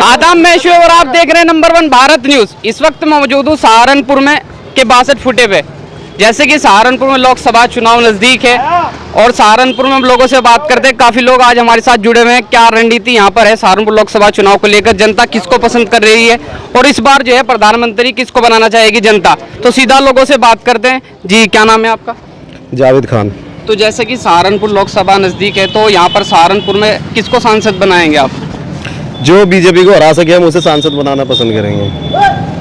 आदाब, मैं शिव और आप देख रहे हैं नंबर 1 भारत न्यूज। इस वक्त मैं मौजूद हूँ सहारनपुर में के 62 फुटे पे। जैसे कि सहारनपुर में लोकसभा चुनाव नजदीक है और सहारनपुर में हम लोगों से बात करते हैं। काफी लोग आज हमारे साथ जुड़े हुए हैं। क्या रणनीति यहाँ पर है सहारनपुर लोकसभा चुनाव को लेकर, जनता किसको पसंद कर रही है और इस बार जो है प्रधानमंत्री किसको बनाना चाहेगी जनता, तो सीधा लोगों से बात करते हैं। जी, क्या नाम है आपका? जावेद खान। तो जैसे कि सहारनपुर लोकसभा नजदीक है, तो यहाँ पर सहारनपुर में किसको सांसद बनाएंगे आप? जो बीजेपी को हरा सके हम उसे सांसद बनाना पसंद करेंगे।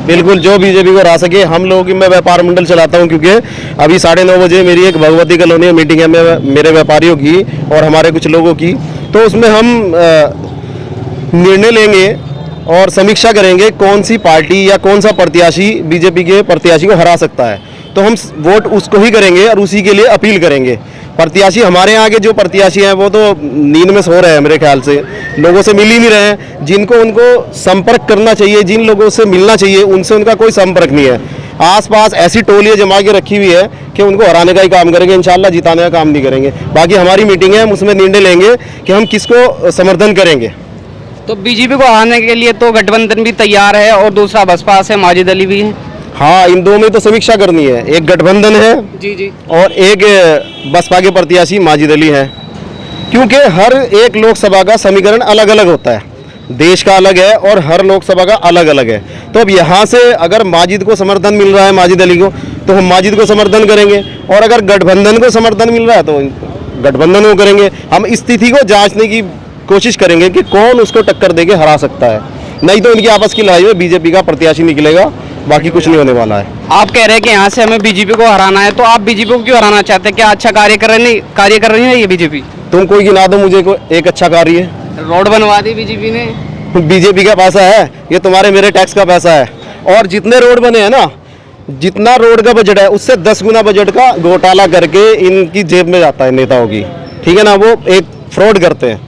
बिल्कुल, जो बीजेपी को हरा सके। हम लोग, मैं व्यापार मंडल चलाता हूं, क्योंकि अभी 9:30 बजे मेरी एक भगवती कॉलोनी मीटिंग है मेरे व्यापारियों की और हमारे कुछ लोगों की। तो उसमें हम निर्णय लेंगे और समीक्षा करेंगे कौन सी पार्टी या कौन सा प्रत्याशी बीजेपी के प्रत्याशी को हरा सकता है। तो हम वोट उसको ही करेंगे और उसी के लिए अपील करेंगे। प्रत्याशी हमारे यहाँ के जो प्रत्याशी हैं वो तो नींद में सो रहे हैं, मेरे ख्याल से लोगों से मिल ही नहीं रहे हैं। जिनको उनको संपर्क करना चाहिए, जिन लोगों से मिलना चाहिए, उनसे उनका कोई संपर्क नहीं है। आसपास ऐसी टोलियाँ जमा के रखी हुई है कि उनको हराने का ही काम करेंगे, इंशाल्लाह जिताने का काम नहीं करेंगे। बाकी हमारी मीटिंग है, हम उसमें निर्णय लेंगे कि हम किसको समर्थन करेंगे। तो बीजेपी को हराने के लिए तो गठबंधन भी तैयार है और दूसरा बसपा से माजिद अली भी है। हाँ, इन दो में तो समीक्षा करनी है। एक गठबंधन है जी और एक बसपा के प्रत्याशी माजिद अली है, क्योंकि हर एक लोकसभा का समीकरण अलग अलग होता है। देश का अलग है और हर लोकसभा का अलग अलग है। तो अब यहाँ से अगर माजिद को समर्थन मिल रहा है, माजिद अली को, तो हम माजिद को समर्थन करेंगे, और अगर गठबंधन को समर्थन मिल रहा है तो गठबंधन को करेंगे। हम स्थिति को जांचने की कोशिश करेंगे कि कौन उसको टक्कर देके हरा सकता है। नहीं तो इनकी आपस की लड़ाई में बीजेपी का प्रत्याशी निकलेगा, बाकी कुछ नहीं होने वाला है। आप कह रहे हैं कि यहाँ से हमें बीजेपी को हराना है, तो आप बीजेपी को क्यों हराना चाहते हैं? क्या अच्छा कार्य कर रही है ये बीजेपी? तुम कोई गिना दो मुझे एक अच्छा कार्य। रोड बनवा दी बीजेपी ने। बीजेपी का पैसा है, ये तुम्हारे मेरे टैक्स का पैसा है। और जितने रोड बने हैं ना, जितना रोड का बजट है उससे 10 गुना बजट का घोटाला करके इनकी जेब में जाता है नेताओं की। ठीक है ना, वो एक फ्रॉड करते हैं।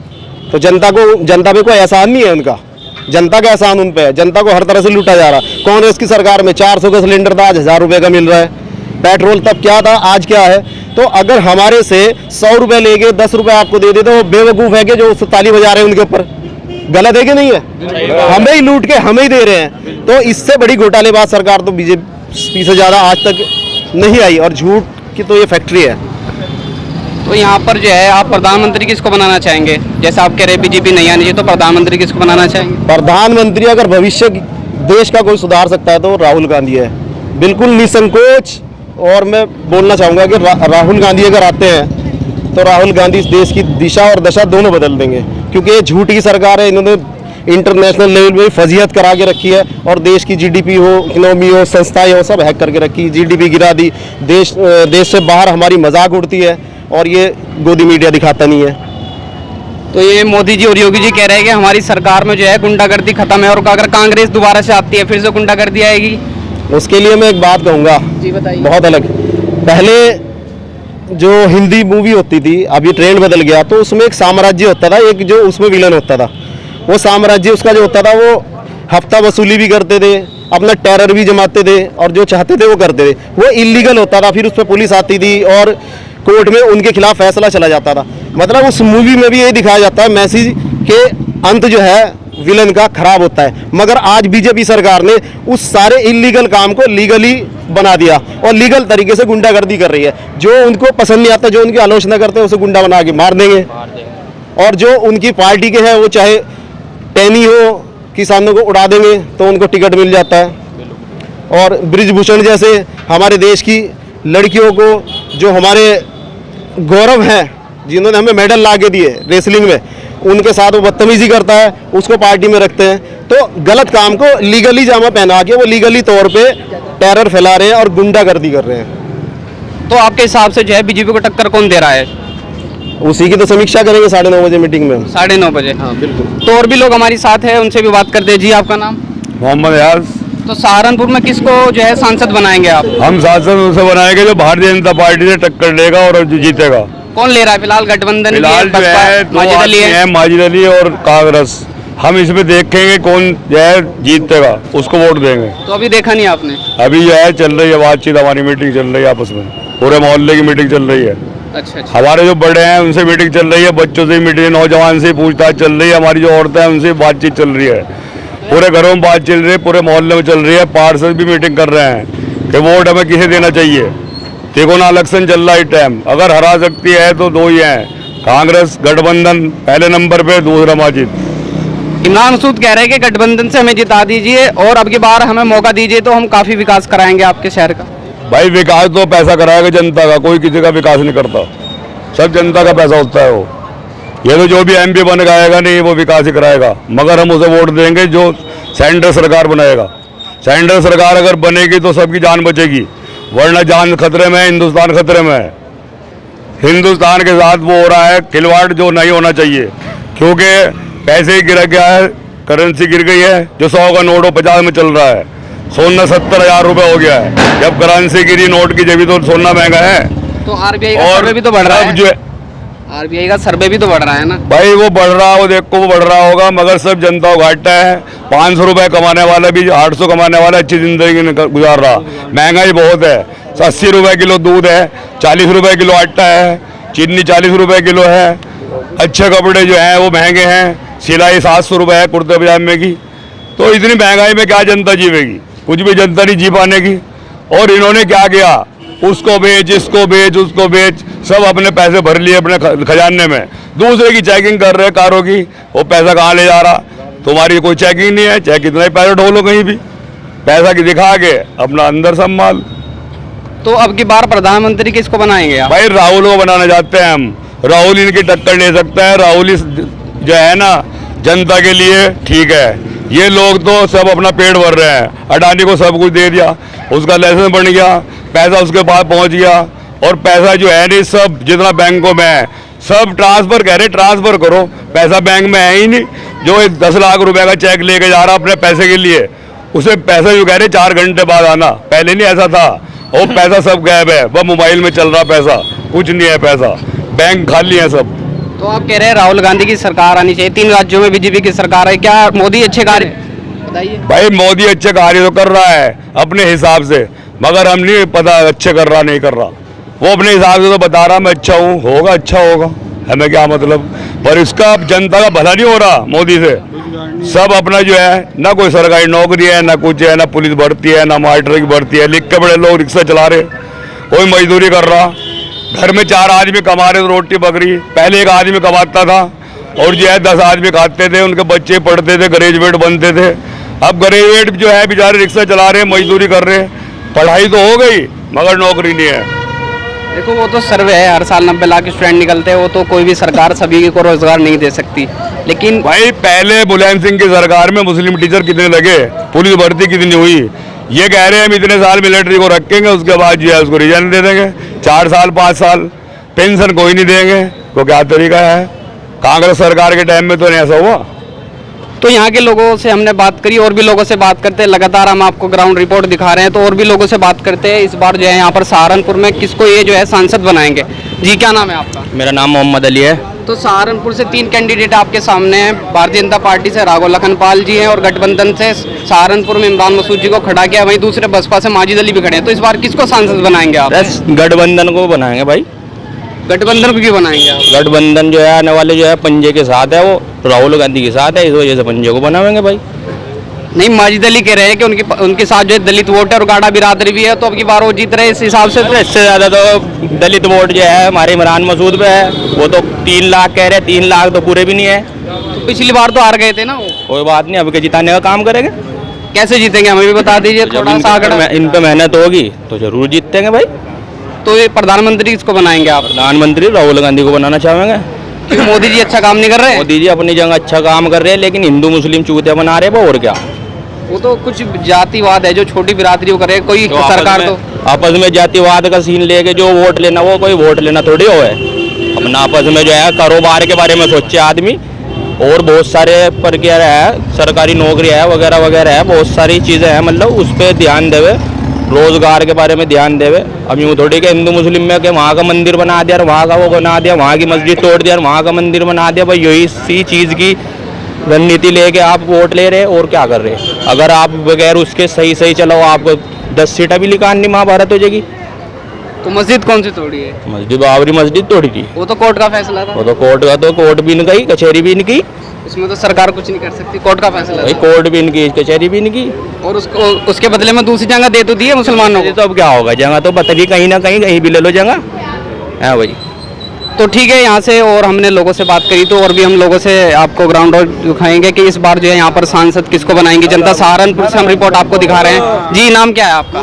तो जनता पे कोई एहसान नहीं है उनका। जनता का एहसान उन पे है। जनता को हर तरह से लूटा जा रहा। कांग्रेस की सरकार में 400 का सिलेंडर था, आज 1000 रुपये का मिल रहा है। पेट्रोल तब क्या था, आज क्या है। तो अगर हमारे से 100 रुपये लेके 10 रुपये आपको दे दे, तो वो बेवकूफ़ है कि जो ताली बजा रहे हैं उनके ऊपर। गलत है कि नहीं है? हमें ही लूट के हमें ही दे रहे हैं। तो इससे बड़ी घोटालेबाज सरकार तो बीजेपी से ज़्यादा आज तक नहीं आई, और झूठ की तो ये फैक्ट्री है। तो यहाँ पर जो है आप प्रधानमंत्री किसको बनाना चाहेंगे? जैसे आप कह रहे हैं बीजेपी नहीं आनी चाहिए, तो प्रधानमंत्री किसको बनाना चाहेंगे? प्रधानमंत्री अगर भविष्य देश का कोई सुधार सकता है तो राहुल गांधी है, बिल्कुल निसंकोच। और मैं बोलना चाहूँगा कि राहुल गांधी अगर आते हैं तो राहुल गांधी इस देश की दिशा और दशा दोनों बदल देंगे, क्योंकि ये झूठ की सरकार है। इन्होंने इंटरनेशनल लेवल में फजीहत करा के रखी है और देश की जीडीपी हो, इकोनॉमी हो, संस्थाएं हो, सब हैक करके रखी। जीडीपी गिरा दी, देश से बाहर हमारी मजाक उड़ती है और ये गोदी मीडिया दिखाता नहीं है। तो ये मोदी जी और योगी जी कह रहे हैं कि हमारी सरकार में जो है गुंडागर्दी खत्म है, और अगर कांग्रेस दोबारा से आती है फिर से गुंडागर्दी आएगी। उसके लिए मैं एक बात कहूँगा, जी बताइए। बहुत अलग। पहले जो हिंदी मूवी होती थी, अभी ट्रेंड बदल गया, तो उसमें एक साम्राज्य होता था, एक जो उसमें विलन होता था। वो साम्राज्य उसका जो होता था, वो हफ्ता वसूली भी करते थे, अपना टेरर भी जमाते थे, और जो चाहते थे वो करते थे। वो इलीगल होता था, फिर उस पर पुलिस आती थी और कोर्ट में उनके खिलाफ फैसला चला जाता था। मतलब उस मूवी में भी यही दिखाया जाता है, मैसेज के अंत जो है विलन का खराब होता है। मगर आज बीजेपी सरकार ने उस सारे इलीगल काम को लीगली बना दिया और लीगल तरीके से गुंडागर्दी कर रही है। जो उनको पसंद नहीं आता, जो उनकी आलोचना करते हैं, उसे गुंडा बना के मार देंगे। और जो उनकी पार्टी के हैं, वो चाहे टैनी हो, किसानों को उड़ा देंगे तो उनको टिकट मिल जाता है। और ब्रिजभूषण जैसे हमारे देश की लड़कियों को, जो हमारे गौरव हैं, जिन्होंने हमें मेडल ला के दिए रेसलिंग में, उनके साथ वो बदतमीजी करता है, उसको पार्टी में रखते हैं। तो गलत काम को लीगली जामा पहना के वो लीगली तौर पे टेरर फैला रहे हैं और गुंडागर्दी कर रहे हैं। तो आपके हिसाब से जो है बीजेपी को टक्कर कौन दे रहा है? उसी की तो समीक्षा करेंगे 9:30 बजे मीटिंग में। 9:30 बजे? हाँ बिल्कुल। तो और भी लोग हमारे साथ हैं, उनसे भी बात करते हैं। जी, आपका नाम? मोहम्मद यार। तो सहारनपुर में किसको जो है सांसद बनाएंगे आप? हम सांसद उसे बनाएंगे जो भारतीय जनता पार्टी से टक्कर लेगा और जो जीतेगा। कौन ले रहा है फिलहाल? गठबंधन फिलहाल जो है माजिद अली और कांग्रेस। हम इसमें देखेंगे कौन जो है जीतेगा, उसको वोट देंगे। तो अभी देखा नहीं आपने? अभी जो है चल रही है बातचीत, हमारी मीटिंग चल रही है, आपस में पूरे मोहल्ले की मीटिंग चल रही है। अच्छा। हमारे जो बड़े हैं उनसे मीटिंग चल रही है, बच्चों से मीटिंग, नौजवान से पूछताछ चल रही है, हमारी जो औरतें हैं उनसे बातचीत चल रही है। पूरे घरों में बात चल रही है, पूरे मोहल्ले में चल रही है, पार्षद भी मीटिंग कर रहे हैं कि वोट हमें किसे देना चाहिए। देखो ना, इलेक्शन चल रहा है टाइम, अगर हरा सकती है तो दो ही हैं, कांग्रेस गठबंधन पहले नंबर पे, दूसरा माजिद। इमरान मसूद कह रहे हैं कि गठबंधन से हमें जिता दीजिए और अब की बार हमें मौका दीजिए तो हम काफी विकास कराएंगे आपके शहर का। भाई विकास तो पैसा कराएगा जनता का, कोई किसी का विकास नहीं करता, सब जनता का पैसा होता है। वो ये तो जो भी एमपी बन गएगा नहीं वो विकास ही कराएगा, मगर हम उसे वोट देंगे जो सेंटर सरकार बनाएगा। सेंटर सरकार अगर बनेगी तो सबकी जान बचेगी, वरना जान खतरे में है, हिंदुस्तान खतरे में है। हिंदुस्तान के साथ वो हो रहा है खिलवाड़ जो नहीं होना चाहिए, क्योंकि पैसे ही गिर गया है, करेंसी गिर गई है। जो 100 का नोट 50 में चल रहा है, सोना 70,000 रुपए हो गया है। जब करेंसी गिरी नोट की जब तो सोना महंगा है। तो आरबीआई का सर्वे भी तो बढ़ रहा है, जो आरबीआई का सर्वे भी तो बढ़ रहा है ना भाई, वो बढ़ रहा है, वो देखो वो बढ़ रहा होगा, मगर सब जनता को घाटा है। 500 रुपए कमाने वाला भी 800 कमाने वाला अच्छी जिंदगी गुजार रहा। महंगाई बहुत है, 80 रुपए किलो दूध है, 40 रुपए किलो आटा है, चीनी 40 रुपए किलो है। अच्छे कपड़े जो हैं वो महंगे हैं, सिलाई 700 रुपए है कुर्ते पजामे की। तो इतनी महंगाई में क्या जनता जीवेगी? कुछ भी जनता नहीं जी पाने की। और इन्होंने क्या किया, उसको बेच, इसको बेच, उसको बेच, सब अपने पैसे भर लिए अपने खजाने में। दूसरे की चेकिंग कर रहे कारों की, वो पैसा कहाँ ले जा रहा? तुम्हारी कोई चेकिंग नहीं है, चाहे कितना ही पैसा ढोलो कहीं भी, पैसा की दिखा के अपना अंदर संभाल। तो अब की बार प्रधानमंत्री किसको बनाएंगे आप? भाई राहुल को बनाना चाहते हैं हम। राहुल इनकी टक्कर ले सकता है। राहुल इस जो है ना जनता के लिए ठीक है। ये लोग तो सब अपना पेट भर रहे हैं। अडानी को सब कुछ दे दिया, उसका लाइसेंस बन गया, पैसा उसके पास पहुंच गया। और पैसा जो है नहीं, सब जितना बैंकों में है सब ट्रांसफर कह रहे, ट्रांसफर करो, पैसा बैंक में है ही नहीं। जो 10 लाख रुपए का चेक लेके जा रहा अपने पैसे के लिए, उसे पैसा जो कह रहे 4 घंटे बाद आना, पहले नहीं ऐसा था। वो पैसा सब गायब है, वह मोबाइल में चल रहा पैसा, कुछ नहीं है पैसा, बैंक खाली है सब। तो आप कह रहे हैं राहुल गांधी की सरकार आनी चाहिए, 3 राज्यों में बीजेपी की सरकार है, क्या मोदी अच्छे कार्य बताइए? भाई मोदी अच्छे कार्य तो कर रहा है अपने हिसाब से, मगर हम नहीं पता अच्छे कर रहा नहीं कर रहा। वो अपने हिसाब से तो बता रहा मैं अच्छा हूँ, होगा अच्छा होगा, हमें क्या मतलब। पर इसका जनता का भला नहीं हो रहा मोदी से। सब अपना जो है, ना कोई सरकारी नौकरी है, ना कुछ है, ना पुलिस भर्ती है, ना मास्टर की भर्ती है। लिख के बड़े लोग रिक्शा चला रहे, कोई मजदूरी कर रहा। घर में 4 आदमी कमा रहे तो रोटी पकड़ी, पहले 1 आदमी कमाता था और जो है 10 आदमी खाते थे, उनके बच्चे पढ़ते थे, ग्रेजुएट बनते थे। अब ग्रेजुएट जो है बेचारे रिक्शा चला रहे, मजदूरी कर रहे। पढ़ाई तो हो गई मगर नौकरी नहीं है। देखो वो तो सर्वे है, हर साल 90 लाख स्टूडेंट निकलते हैं, वो तो कोई भी सरकार सभी को रोजगार नहीं दे सकती। लेकिन भाई पहले मुलायम सिंह की सरकार में मुस्लिम टीचर कितने लगे, पुलिस भर्ती कितनी हुई। ये कह रहे हैं हम इतने साल मिलिट्री को रखेंगे, उसके बाद जो है उसको रिजाइन दे देंगे, 4 साल 5 साल पेंशन कोई नहीं देंगे। तो क्या तरीका है? कांग्रेस सरकार के टाइम में तो नहीं ऐसा हुआ। तो यहाँ के लोगों से हमने बात करी, और भी लोगों से बात करते हैं, लगातार हम आपको ग्राउंड रिपोर्ट दिखा रहे हैं, तो और भी लोगों से बात करते हैं। इस बार जो है यहाँ पर सहारनपुर में किसको ये जो है सांसद बनाएंगे? जी क्या नाम है आपका? मेरा नाम मोहम्मद अली है। तो सहारनपुर से 3 कैंडिडेट आपके सामने हैं। भारतीय जनता पार्टी से राघव लखनपाल जी हैं और गठबंधन से सहारनपुर में इमरान मसूद जी को खड़ा किया, वहीं दूसरे बसपा से माजिद अली भी खड़े हैं। तो इस बार किसको सांसद बनाएंगे आप? बस गठबंधन को बनाएंगे भाई। गठबंधन को क्यों बनाएंगे आप? गठबंधन जो है आने वाले जो है पंजे के साथ है, वो राहुल गांधी के साथ है, इस वजह से पंजे को बनाएंगे भाई। नहीं, माजिद अली कह रहे हैं कि उनके साथ जो है दलित वोट है और गाड़ा बिरादरी भी है, तो अब की बार वो जीत रहे इस हिसाब से। तो इससे ज़्यादा तो दलित वोट जो है हमारे इमरान मसूद पे है, वो तो 3 लाख कह रहे हैं, 3 लाख तो पूरे भी नहीं है। तो पिछली बार तो हार गए थे ना वो। कोई बात नहीं, अब के जिताने का काम करेंगे। कैसे जीतेंगे हमें भी बता दीजिए थोड़ा सा आंकड़ा। इन पे मेहनत होगी तो जरूर जीतेंगे भाई। तो ये प्रधानमंत्री किसको बनाएंगे आप? प्रधानमंत्री राहुल गांधी को बनाना चाहेंगे। क्यों, मोदी जी अच्छा काम नहीं कर रहे? मोदी जी अपनी जगह अच्छा काम कर रहे हैं, लेकिन हिंदू मुस्लिम चूतिया बना रहे हैं, और क्या। वो तो कुछ जातिवाद है जो छोटी बिरादरी को करे कोई तो सरकार। तो आपस में जातिवाद का सीन लेके जो वोट लेना, वो कोई वोट लेना थोड़ी हो है। अपना आपस में जो है कारोबार के बारे में सोचे आदमी, और बहुत सारे प्रक्रिया है, सरकारी नौकरी है वगैरह वगैरह है, बहुत सारी चीज़ें हैं, मतलब उस पर ध्यान देवे, रोजगार के बारे में ध्यान देवे। अब यूँ थोड़ी के हिंदू मुस्लिम में कि वहाँ का मंदिर बना दिया और वहाँ का वो बना दिया, वहाँ की मस्जिद तोड़ दिया और वहाँ का मंदिर बना दिया। भाई यही सी चीज़ की रणनीति लेके आप वोट ले रहे और क्या कर रहे हैं। अगर आप बगैर उसके सही चलाओ, आपको 10 सीटें भी निकालनी महाभारत हो जाएगी। तो मस्जिद कौन सी तोड़ी है? मस्जिद बाबरी मस्जिद तोड़ी थी। वो तो कोर्ट का फैसला था। वो तो कोर्ट का, तो कोर्ट भी नहीं गई, कचहरी भी नहीं की। इसमें तो सरकार कुछ नहीं कर सकती, कोर्ट का फैसला भाई था। कोर्ट भी नहीं की, कचहरी भी नहीं की। और उसको उसके बदले में दूसरी जगह दे तो दी है मुसलमानों ये को। तो अब क्या होगा, जगह तो पता नहीं, कहीं ना कहीं भी ले लो जगह है भाई। तो ठीक है, यहाँ से और हमने लोगों से बात करी, तो और भी हम लोगों से आपको ग्राउंड और दिखाएंगे कि इस बार जो है यहाँ पर सांसद किसको बनाएंगे जनता। सहारनपुर से हम रिपोर्ट आपको दिखा रहे हैं। जी, नाम क्या है आपका?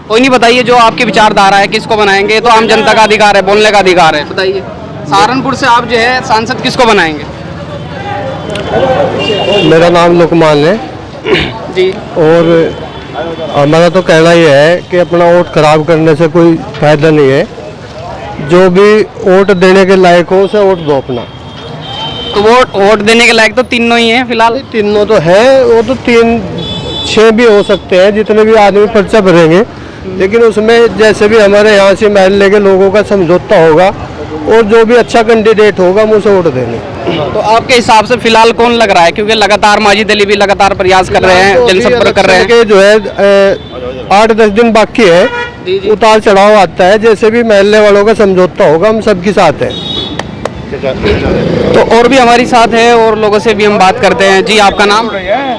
कोई नहीं, बताइए जो आपकी विचारधारा है, किसको बनाएंगे? तो आम जनता का अधिकार है, बोलने का अधिकार है, बताइए सहारनपुर से आप जो है सांसद किसको बनाएंगे? मेरा नाम लुकमान है जी, और हमारा तो कहना ये है कि अपना वोट खराब करने से कोई फायदा नहीं है। जो भी वोट देने के लायक हो उसे वोट दो अपना। तो वोट देने के लायक तो तीनों ही हैं फिलहाल। तीनों तो है, वो तो 3-6 भी हो सकते हैं, जितने भी आदमी पर्चा भरेंगे, लेकिन उसमें जैसे भी हमारे यहाँ से महल्ले के लोगों का समझौता होगा और जो भी अच्छा कैंडिडेट होगा हम उसे वोट देंगे। तो आपके हिसाब से फिलहाल कौन लग रहा है? क्योंकि लगातार माजिद अली भी लगातार प्रयास कर रहे हैं, जनसंपर्क कर रहे हैं। के जो है 8-10 दिन बाकी है, जी, जी। उतार चढ़ाव आता है, जैसे भी महल्ले वालों का समझौता होगा हम सबके साथ हैं। तो और भी हमारी साथ है और लोगों से भी हम बात करते हैं। जी, आपका नाम?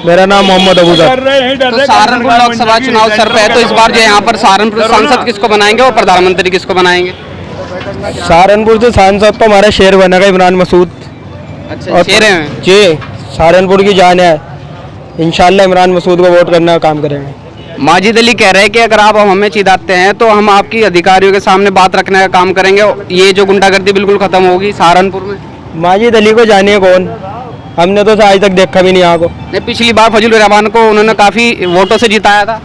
मेरा नाम मोहम्मद अबूजर। तो सहारनपुर लोकसभा चुनाव सर पे है, तो इस बार जो है यहाँ पर सहारनपुर सांसद किसको बनाएंगे और प्रधानमंत्री किसको बनाएंगे? सहारनपुर से सांसद तो हमारा शेर बनेगा इमरान मसूद। अच्छा, शेर हैं। जी, सहारनपुर की जान है, इंशाल्लाह इमरान मसूद को वोट करने का काम करेंगे। माजिद अली कह रहे हैं कि अगर आप हमें चिढ़ाते हैं तो हम आपकी अधिकारियों के सामने बात रखने का काम करेंगे, ये जो गुंडागर्दी बिल्कुल खत्म होगी सहारनपुर में। माजिद अली को जानिए कौन, हमने तो आज तक देखा भी नहीं यहाँ को। नहीं, पिछली बार फजलुर रहमान को उन्होंने काफी वोटों से जिताया था।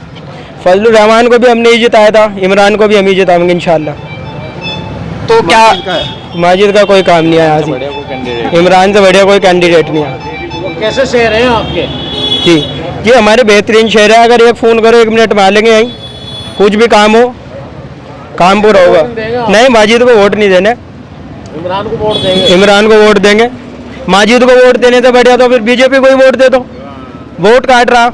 फजलुर रहमान को भी हमने ही जिताया था, इमरान को भी हम ही जिताएंगे इंशाल्लाह। तो क्या माजिद का कोई काम नहीं है यहाँ से, इमरान से बढ़िया कोई कैंडिडेट नहीं है। कैसे शहर हैं आपके? जी, ये हमारे बेहतरीन शहर है, अगर एक फ़ोन करो 1 मिनट में आ लेंगे यहीं, कुछ भी काम हो, काम पूरा होगा। नहीं, माजिद को वोट नहीं देने, इमरान को वोट देंगे। इमरान को वोट देंगे। माजिद को वोट देने से बढ़िया तो फिर बीजेपी को ही वोट दे दो, वोट काट रहा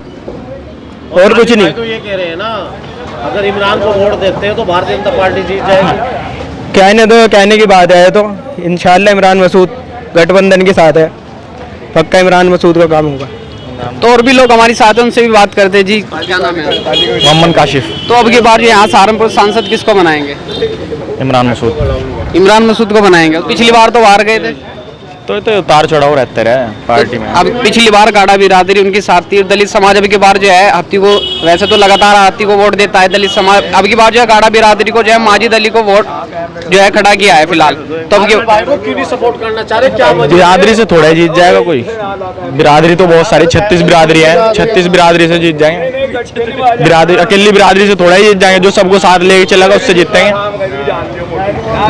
और कुछ नहीं। तो ये कह रहे हैं ना, अगर इमरान को वोट देते हैं तो भारतीय जनता पार्टी जीत जाएगी। कहने दो, कहने की बात है, तो इंशाल्लाह इमरान मसूद गठबंधन के साथ है, पक्का इमरान मसूद का काम होगा। तो और भी लोग हमारी साथ हैं, उनसे भी बात करते हैं। जी, क्या नाम है? मोहम्मद काशिफ। तो अब की बार यहाँ सहारनपुर सांसद किसको बनाएंगे? इमरान मसूद। इमरान मसूद को बनाएंगे। पिछली बार तो हार गए थे। तो उतार चढ़ाव रहते रहे पार्टी में। अब पिछली बार गाड़ा बिरादरी उनकी साथ थी, दलित समाज अब की बार जो है हाथी को, वैसे तो लगातार हाथी को वोट देता है दलित समाज, अब की बार जो है गाड़ा बिरादरी को जो है माजिद अली को वोट जो है खड़ा किया है फिलहाल। तो अब भाई को क्यों नहीं सपोर्ट करना चाह रहे, क्या वजह? बिरादरी से थोड़ा ही जीत जाएगा कोई, बिरादरी तो बहुत सारी 36 बिरादरी है, 36 बिरादरी से जीत जाएंगे। बिरादरी अकेली बिरादरी से थोड़ा ही जीत जाएंगे, जो सबको साथ लेके चलेगा उससे जीतेंगे,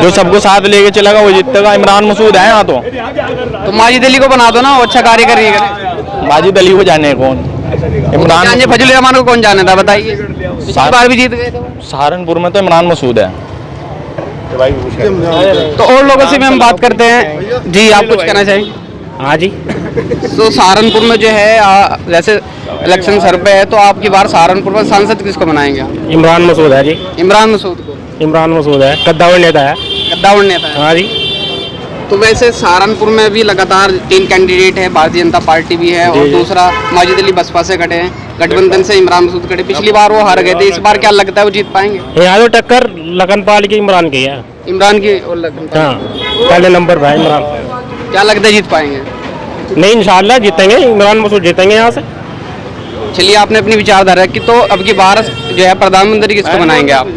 जो सबको साथ लेके चलेगा वो जीतेगा। इमरान मसूद है यहाँ तो माजिद अली को बना दो ना, वो अच्छा कार्य कर रही है। माजिद अली को जाने कौन, इमरान फजल रहमान को कौन जाने था, बताइए? पिछली बार भी जीत गए थे। सहारनपुर में तो इमरान मसूद है। तो और लोगों से भी हम बात करते हैं। जी, आप कुछ कहना चाहेंगे? हाँ जी, तो सहारनपुर में जो है जैसे इलेक्शन सर पे है, तो आपकी बार सहारनपुर में सांसद किसको बनाएंगे आप? इमरान मसूद है जी, इमरान मसूद को। इमरान मसूद है, कद्दावर नेता है। गद्दावर नेता है। हाँ जी। तो वैसे सहारनपुर में भी लगातार 3 कैंडिडेट है, भारतीय जनता पार्टी भी है और दूसरा माजिद अली बसपा से खड़े हैं, गठबंधन से इमरान मसूद खड़े। पिछली बार वो हार गए थे, इस बार क्या लगता है वो जीत पाएंगे? यहाँ तो टक्कर लखनपाल की इमरान की है। इमरान की और लगन। हाँ, पहले नंबर पर है इमरान। क्या लगता है जीत पाएंगे? नहीं, इंशाल्लाह जीतेंगे, इमरान मसूद जीतेंगे यहाँ से। चलिए, आपने अपनी विचारधारा रखी, तो अब की बार जो है प्रधानमंत्री किसको बनाएंगे आप?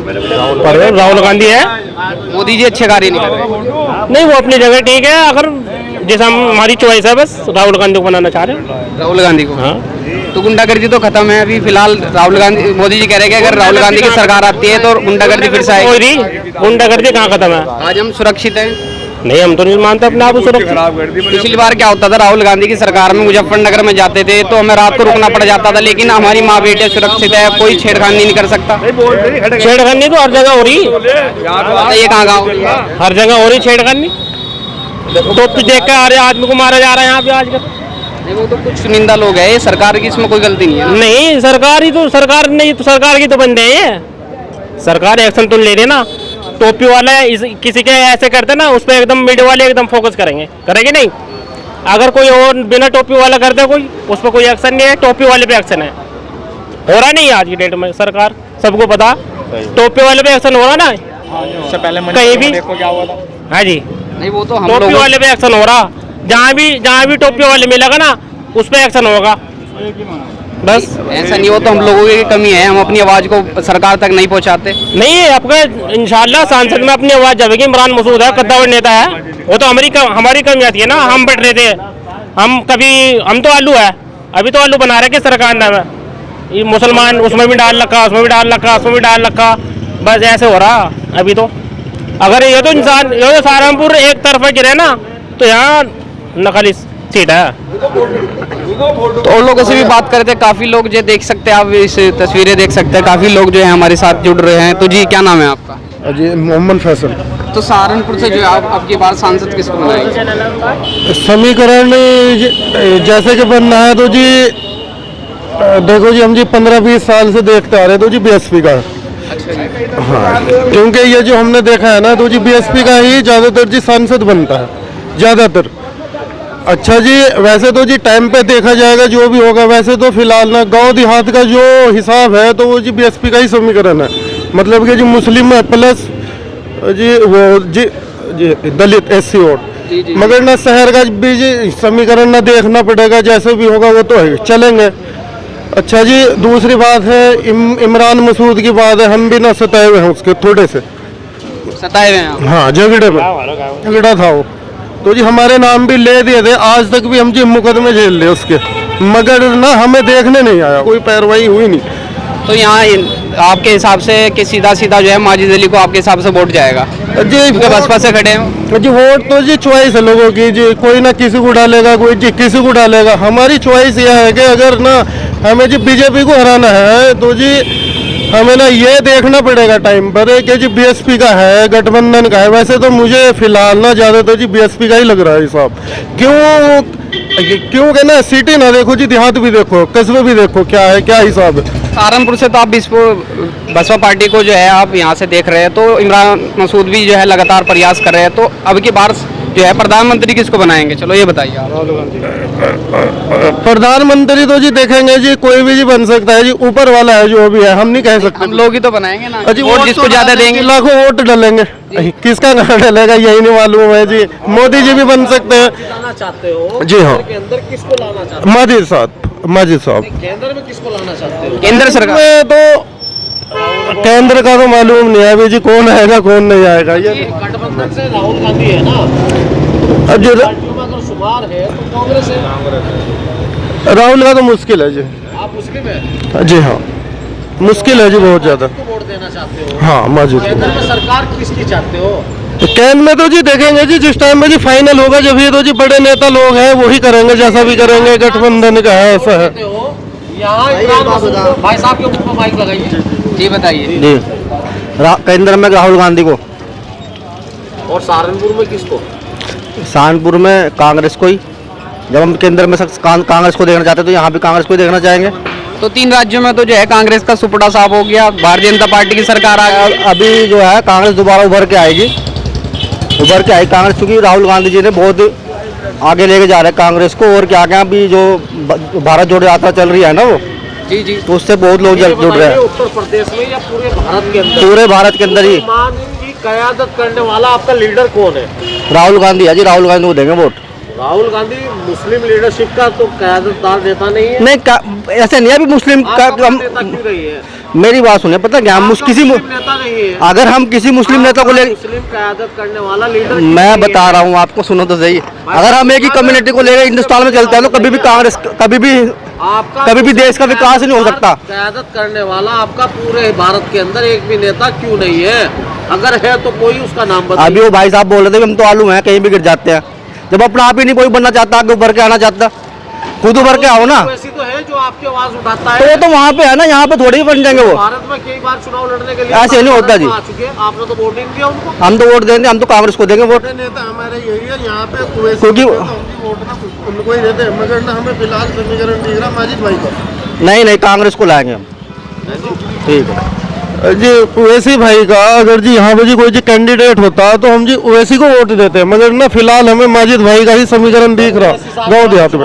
राहुल गांधी है। मोदी जी अच्छे कार्य नहीं कर रहे। नहीं, वो अपनी जगह ठीक है, अगर जैसा हमारी चॉइस है, बस राहुल गांधी को बनाना चाह रहे हैं। राहुल गांधी को। हाँ, तो गुंडागर्दी तो खत्म है अभी फिलहाल। राहुल गांधी, मोदी जी कह रहे हैं कि अगर राहुल गांधी की सरकार आती है तो गुंडागर्दी फिर से आएगी। गुंडागर्दी कहाँ खत्म है? आज हम सुरक्षित हैं। नहीं, हम तो नहीं मानते अपने आप को सुरक्षित। पिछली बार क्या होता था, राहुल गांधी की सरकार में मुजफ्फरनगर में जाते थे तो हमें रात को रुकना पड़ जाता था, लेकिन हमारी माँ बेटे सुरक्षित है, कोई छेड़खानी नहीं कर सकता। छेड़खानी तो हर जगह हो रही, ये कहाँ गाँव? हर जगह हो रही छेड़खानी। तो देख के आ रहे आदमी को मारा जा रहा है यहाँ पे आजकल। नहीं, वो तो कुछ चुनिंदा लोग है, ये सरकार की इसमें कोई गलती नहीं है। नहीं, सरकार ही तो, सरकार नहीं तो, सरकार की तो बंदे हैं ये। सरकार एक्शन तो ले रही है ना, टोपी वाले किसी के ऐसे करते ना, उस पर एकदम मीडिया वाले एकदम फोकस करेंगे नहीं। अगर कोई और बिना टोपी वाला करते कोई, उस पर कोई एक्शन नहीं है, टोपी वाले पे एक्शन है। हो रहा नहीं है आज की डेट में, सरकार सबको पता, टोपी वाले पे एक्शन हो रहा ना, उससे पहले कहीं भी। देखो क्या हुआ था। हाँ जी, नहीं वो तो हम टोपी लोग वाले पे एक्शन हो रहा, जहाँ भी टोपी वाले मिलेगा ना, उस पे एक्शन होगा। बस ऐसा नहीं हो तो हम लोगों की कमी है, हम अपनी आवाज को सरकार तक नहीं पहुंचाते। नहीं है आपका, इंशाल्लाह सांसद में अपनी आवाज जाएगी। इमरान मसूद है, कद्दावर नेता है, वो तो हमारी कमी आती है ना। हम बैठ रहे थे, हम तो आलू है, अभी तो आलू बना रहे कि सरकार ने ये मुसलमान उसमें भी डाल रखा, उसमें भी डाल रखा, उसमें भी डाल रखा, बस ऐसे हो रहा अभी तो। अगर ये तो सहारनपुर एक तरफा गिरे ना, तो यहाँ नकली सीट है। तो और लोगों से भी बात करते हैं, काफी लोग जो देख सकते हैं, आप इस तस्वीरें देख सकते हैं, काफी लोग जो है हमारे साथ जुड़ रहे हैं। तो जी क्या नाम है आपका? जी मोहम्मद फैसल। तो सहारनपुर से जो है आप अब की बार सांसद किसको बनाएंगे? समीकरण जैसे कि बनना है तो जी देखो जी, हम जी 15-20 साल से देखते आ रहे हैं तो जी बीएसपी का। हाँ, क्योंकि ये जो हमने देखा है ना, तो जी बीएसपी का ही ज़्यादातर जी सांसद बनता है ज़्यादातर। अच्छा जी, वैसे तो जी टाइम पे देखा जाएगा जो भी होगा, वैसे तो फिलहाल ना गांव देहात का जो हिसाब है तो वो जी बीएसपी का ही समीकरण है। मतलब कि जी मुस्लिम है प्लस जी वो जी दलित SC वोट, मगर ना शहर का भी जी समीकरण ना देखना पड़ेगा, जैसे भी होगा वो तो है चलेंगे। अच्छा जी, दूसरी बात है इमरान मसूद की बात है, हम भी ना सताए हुए हैं उसके थोड़े से, सताए हुए हैं आप? हाँ झगड़ा था वो, तो जी हमारे नाम भी ले दिए थे, आज तक भी हम जी मुकदमे झेल लिए उसके, मगर ना हमें देखने नहीं आया, कोई पैरवाई हुई नहीं। तो यहाँ आपके हिसाब से कि सीधा जो है माजिद अली को आपके हिसाब से वोट जाएगा जी? बसपा से खड़े हैं जी, वोट तो जी चॉइस है लोगों की जी, कोई ना किसी को डालेगा, कोई जी किसी को डालेगा। हमारी चॉइस यह है कि अगर ना हमें जी बीजेपी को हराना है तो जी हमें ना ये देखना पड़ेगा टाइम पर कि जी बीएसपी का है, गठबंधन का है। वैसे तो मुझे फिलहाल ना ज़्यादातर जी बीएसपी का ही लग रहा है हिसाब। क्यों कि ना सिटी ना देखो जी, देहात भी देखो, कस्बे भी देखो, क्या हिसाब है। सहारनपुर से तो आप बसपा पार्टी को जो है आप यहाँ से देख रहे हैं, तो इमरान मसूद भी जो है लगातार प्रयास कर रहे हैं, तो अब की बार जो है प्रधानमंत्री किसको बनाएंगे? चलो ये बताइए आप। प्रधानमंत्री तो जी देखेंगे जी, कोई भी जी बन सकता है जी, ऊपर वाला है जो भी है, हम नहीं कह सकते। हम लोग ही तो बनाएंगे ना, जी, वोट जिसको ज्यादा देंगे, लाखों वोट डालेंगे, किसका कहाँ डालेगा यही नहीं मालूम है जी। मोदी जी भी बन सकते हैं। लाना चाहते हो जी हाँ, के अंदर किसको लाना चाहते माजिद साहब केंद्र में किसको लाना चाहते हो? केंद्र सरकार में तो केंद्र का तो मालूम नहीं है अभी जी, कौन आएगा कौन नहीं आएगा। ये गठबंधन से राहुल गांधी है ना, अब जो पार्टियों में अगर शुमार है तो कांग्रेस है। राहुल का तो मुश्किल है जी। आप मुस्लिम है? जी हाँ, मुश्किल है जी बहुत ज्यादा। किसको वोट देना चाहते हो? हाँ माजिद केंद्र में सरकार किसकी चाहते हो? तो केंद्र में तो जी देखेंगे जी, जिस टाइम में जी फाइनल होगा, जब ये तो जी बड़े नेता लोग हैं वही करेंगे, जैसा भी करेंगे। गठबंधन का है, ऐसा है। यहाँ इमरान मसूद को, भाई साहब के मुंह पर माइक लगाइए जी बताइए। जी केंद्र में राहुल गांधी को, और सहारनपुर में किसको? सहारनपुर में कांग्रेस को ही। जब हम केंद्र में कांग्रेस को देखना चाहते हैं तो यहाँ भी कांग्रेस को ही देखना चाहेंगे। तो 3 राज्यों में तो जो है कांग्रेस का सुपड़ा साफ हो गया, भारतीय जनता पार्टी की सरकार आ गई। अभी जो है कांग्रेस दोबारा उभर के आएगी, कांग्रेस, क्योंकि राहुल गांधी जी ने बहुत आगे लेके जा रहे हैं कांग्रेस को। और क्या क्या अभी जो भारत जोड़ो यात्रा चल रही है ना वो, जी तो उससे बहुत लोग जुड़ रहे हैं। उत्तर प्रदेश में या पूरे भारत के अंदर? पूरे भारत के अंदर ही मान की कयादत करने वाला आपका लीडर कौन है? राहुल गांधी है जी, राहुल गांधी को देंगे वोट। राहुल गांधी मुस्लिम लीडरशिप का तो कयादतदार नेता नहीं है। नहीं, ऐसे नहीं है अभी मुस्लिम का नेता क्यों रही है? मेरी बात सुनिए, पता क्या किसी नेता नहीं है। अगर हम किसी मुस्लिम नेता को ले, मुस्लिम कयादत करने वाला लीडर मैं बता रहा हूँ आपको, सुनो तो सही। अगर हम एक ही कम्युनिटी को लेकर हिंदुस्तान में चलते हैं तो कभी भी कांग्रेस, कभी भी देश का विकास नहीं हो सकता। कयादत करने वाला आपका पूरे भारत के अंदर एक भी नेता क्यों नहीं है? अगर है तो कोई उसका नाम बताइए। अभी वो भाई साहब बोल रहे थे हम तो आलू हैं, कहीं भी गिर जाते हैं। जब अपना आप ही नहीं कोई बनना चाहता, आगे उभर के आना चाहता, खुद उभर के आओ ना। वैसी तो है जो आपकी आवाज उठाता तो है। वो तो वहाँ पे है ना, यहाँ पे थोड़ी ही बन जाएंगे वो। भारत में कई बार चुनाव लड़ने के लिए ऐसे नहीं होता जी। आ चुके हैं, आपने तो वोट नहीं दिया उनको। हम तो वोट देंगे, हम तो कांग्रेस को देंगे वोट। नेता हमारे यही है यहाँ पे, क्योंकि वोट ना उनको ही देते हैं, मगर ना हमें फिलहाल समीकरण दिख रहा माजिद भाई को। नहीं कांग्रेस को लाएंगे हम। ठीक है। जी ओवैसी भाई का अगर जी यहाँ पे जी कोई जी कैंडिडेट होता तो हम जी ओवैसी को वोट देते, मगर ना फिलहाल हमें माजिद भाई का ही समीकरण दिख रहा गाँव देहात में।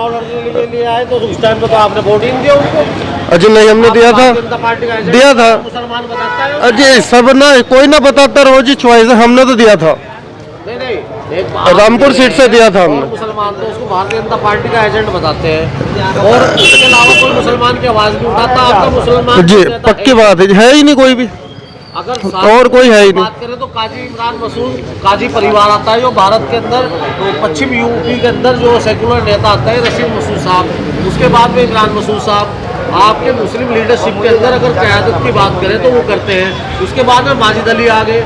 आए तो उस टाइम पे तो आपने वोट ही नहीं दिया उनको। अजी नहीं, हमने दिया था, जनता पार्टी का एजेंट दिया था। मुसलमान बताता है। अजी सब ना कोई ना बताता रहो जी, चॉइस है, हमने तो दिया था, नहीं एक रामपुर सीट से दिया था और हमने। मुसलमान तो उसको भारतीय जनता पार्टी का एजेंट बताते हैं, और उसके अलावा कोई मुसलमान की आवाज नहीं उठाता। आपका मुसलमान जी नेता पक्की बात है ही नहीं कोई भी, अगर और कोई है ही नहीं। बात करें तो काजी इमरान मसूद काजी परिवार आता है जो भारत के अंदर, तो पश्चिम यूपी के अंदर जो सेकुलर नेता आता है रशीद मसूद साहब, उसके बाद में इमरान मसूद साहब। आपके मुस्लिम लीडरशिप के अंदर अगर क़यादत की बात करें तो वो करते हैं, उसके बाद में माजिद अली आ गए।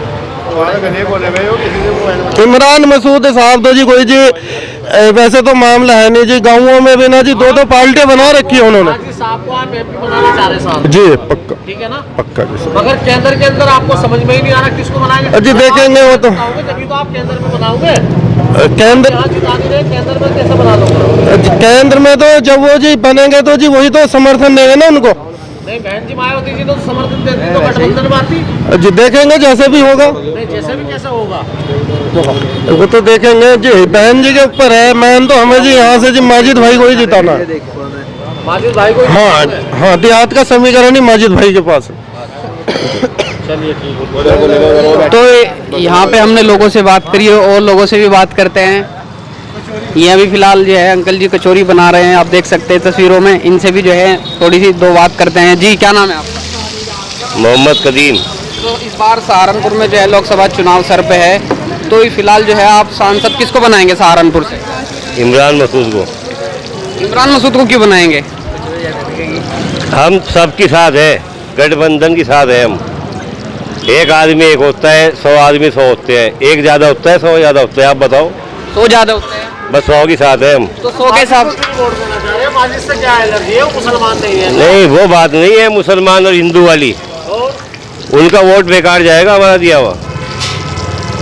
इमरान मसूद साहब तो जी कोई जी वैसे तो मामला है नहीं जी, गाँवों में भी ना जी दो पार्टियां बना रखी है उन्होंने। काजी साहब को आप एमपी बनाना चाह रहे साहब? जी पक्का, ठीक है ना, पक्का जी। मगर केंद्र के अंदर आपको समझ में ही नहीं आ रहा किसको बनाएंगे। जी देखेंगे वो तो, तभी तो आप केंद्र में बनाओगे। केंद्र यहाँ जिता नहीं रहे, केंद्र में कैसे बना लोगे? केंद्र में तो जब वो जी बनेंगे तो जी वही तो समर्थन देंगे ना उनको। नहीं, बहन जी मायावती जी तो समर्थन देती तो गठबंधन में आती। जी देखेंगे जैसे भी होगा, नहीं जैसे भी कैसे होगा वो तो देखेंगे जी, बहन जी के ऊपर है। मैन तो हमें जी यहाँ से जी माजिद भाई को ही जिताना है। माजिद भाई को हाँ हाँ, देहात का समीकरण ही माजिद भाई के पास है। चलिए ठीक है। तो यहाँ पे हमने लोगों से बात करी है और लोगों से भी बात करते हैं। ये अभी फिलहाल जो है अंकल जी कचौरी बना रहे हैं, आप देख सकते हैं तस्वीरों में। इनसे भी जो है थोड़ी सी दो बात करते हैं। जी क्या नाम है आपका? मोहम्मद कदीम। तो इस बार सहारनपुर में जो है लोकसभा चुनाव सर पे है, तो फिलहाल जो है आप सांसद किसको बनाएंगे सहारनपुर से? इमरान मसूद को। इमरान मसूद को क्यों बनाएंगे? हम सबके साथ है, गठबंधन के साथ है हम। एक आदमी एक होता है, 100 आदमी 100 होते हैं। एक ज़्यादा होता है, 100 ज़्यादा होता है। आप बताओ। 100 ज़्यादा होते हैं, बस 100 के साथ है हम। तो 100 के हिसाब से वोट देना चाह रहे हैं, माजिद से क्या एलर्जी है? वो मुसलमान नहीं है। नहीं, वो बात नहीं है मुसलमान और हिंदू वाली। उनका वोट बेकार जाएगा हमारा दिया हुआ।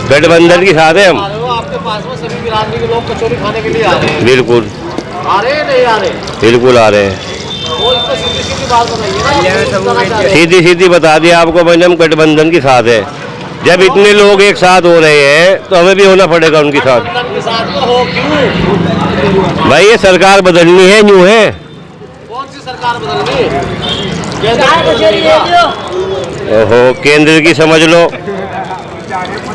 गठबंधन के साथ है हम। आ रहे हो, आपके पास में सभी बिरादरी के लोग कचौरी खाने के लिए आ रहे हैं। बिल्कुल आ रहे हैं, नहीं आ रहे? बिल्कुल आ रहे हैं। वो इसमें सीधी सीधी बात बताइए ना। सीधी सीधी बता दिया आपको मैंने, हम गठबंधन के साथ है। जब इतने लोग एक साथ हो रहे हैं तो हमें भी होना पड़ेगा उनके साथ। गठबंधन के साथ में हो क्यों? भाई ये सरकार बदलनी है, न्यू है। कौन सी सरकार बदलनी? केंद्र ओहो, केंद्र की समझ लो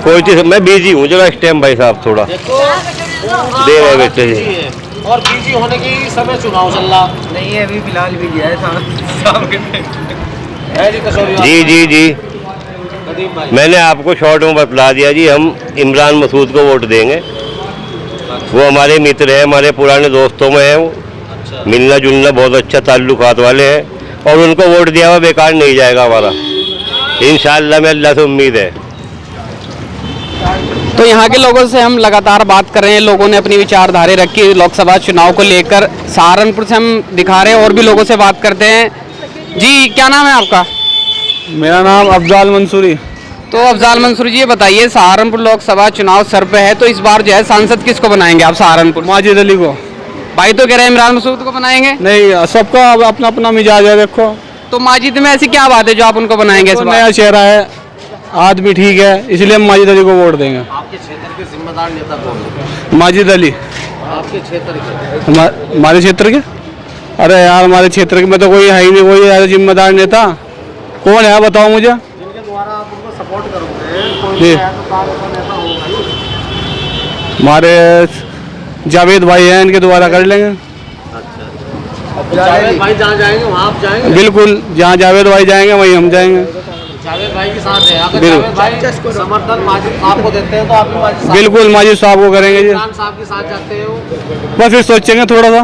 कोई चीज। मैं बिजी हूँ जरा इस टाइम भाई साहब, थोड़ा दे रहे बेटे जी। और बिजी होने की समय चुनाव चल रहा नहीं है, अभी फिलहाल भी गया है जी। कचौरी जी जी जी, कदीम भाई, मैंने आपको शॉर्ट में बतला दिया जी, हम इमरान मसूद को वोट देंगे। वो हमारे मित्र हैं, हमारे पुराने दोस्तों में हैं। वो मिलना जुलना बहुत अच्छा ताल्लुकात वाले हैं, और उनको वोट दिया हुआ बेकार नहीं जाएगा हमारा, इंशाअल्लाह में अल्लाह से उम्मीद है। तो यहाँ के लोगों से हम लगातार बात कर रहे हैं। लोगों ने अपनी विचारधारा रखी लोकसभा चुनाव को लेकर। सहारनपुर से हम दिखा रहे हैं और भी लोगों से बात करते हैं। जी क्या नाम है आपका? मेरा नाम अफजाल मंसूरी। तो अफजाल मंसूर जी ये बताइए, सहारनपुर लोकसभा चुनाव सर पे है, तो इस बार जो है सांसद किसको बनाएंगे आप सहारनपुर? माजिद अली को। भाई तो कह रहे हैं इमरान मसूद को बनाएंगे। नहीं, सबका अपना अपना मिजाज है। देखो तो माजिद में ऐसी क्या बात है जो आप उनको बनाएंगे इस तो बार? नया चेहरा है, आदमी ठीक है, इसलिए हम माजिद अली को वोट देंगे। आपके क्षेत्र के जिम्मेदार नेता कौन है? माजिद अली। आपके क्षेत्र के? हमारे क्षेत्र के? अरे यार, हमारे क्षेत्र के में तो कोई है ही नहीं, कोई ऐसा जिम्मेदार नेता कौन है बताओ मुझे। जिनके द्वारा आप उनको सपोर्ट करोगे, कोई जी। ऐसा ताकतवर नेता होगा ही। हमारे जावेद भाई हैं, इनके द्वारा कर लेंगे। जावेद भाई जहाँ जाएंगे वहाँ आप जाएंगे? बिल्कुल, जहाँ जावेद भाई जाएंगे वहीं हम जाएंगे। जावेद भाई के साथ है। अगर बिल्कुल। जावेद भाई समर्थन माजिद साहब को देते हैं तो आप भी माजिद साहब, बिल्कुल माजिद साहब को करेंगे जी। इमरान साहब के साथ जाते हो? बस फिर सोचेंगे थोड़ा सा।